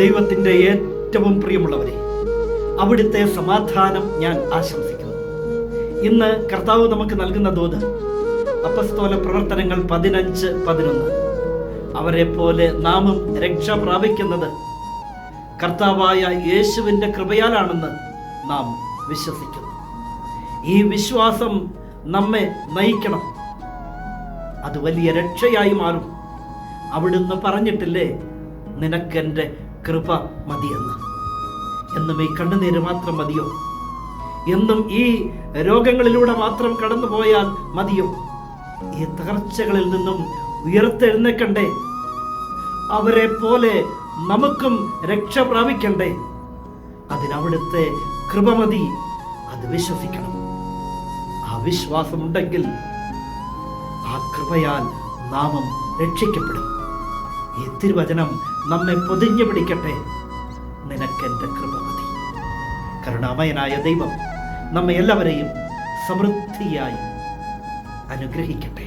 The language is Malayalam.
ദൈവത്തിൻ്റെ ഏറ്റവും പ്രിയമുള്ളവരെ, അവിടുത്തെ സമാധാനം ഞാൻ ആശംസിക്കുന്നു. ഇന്ന് കർത്താവ് നമുക്ക് നൽകുന്ന ദൂത് അപ്പസ്തോല പ്രവർത്തനങ്ങൾ 15:11. അവരെ പോലെ നാമും രക്ഷ പ്രാപിക്കുന്നത് കർത്താവായ യേശുവിൻ്റെ കൃപയാലാണെന്ന് നാം വിശ്വസിക്കുന്നു. ഈ വിശ്വാസം നമ്മെ നയിക്കണം. അത് വലിയ രക്ഷയായി മാറും. അവിടുന്ന് പറഞ്ഞിട്ടില്ലേ, നിനക്കെൻ്റെ കൃപ മതിയെന്ന്. എന്നും ഈ കണ്ണുനീര് മാത്രം മതിയോ? എന്നും ഈ രോഗങ്ങളിലൂടെ മാത്രം കടന്നു പോയാൽ മതിയോ? ഈ തകർച്ചകളിൽ നിന്നും ഉയർത്തെഴുന്നേക്കണ്ടേ? അവരെ പോലെ നമുക്കും രക്ഷ പ്രാപിക്കണ്ടേ? അതിനവിടുത്തെ കൃപ മതി. അത് വിശ്വസിക്കണം. ആ വിശ്വാസമുണ്ടെങ്കിൽ ആ കൃപയാൽ നാമം രക്ഷിക്കപ്പെടും. ഈ തിരുവചനം നമ്മെ പൊതിഞ്ഞു പിടിക്കട്ടെ. നിനക്കെൻ്റെ കൃപ മതി. കരുണാമയനായ ദൈവം നമ്മെ എല്ലാവരെയും സമൃദ്ധിയായി അനുഗ്രഹിക്കട്ടെ.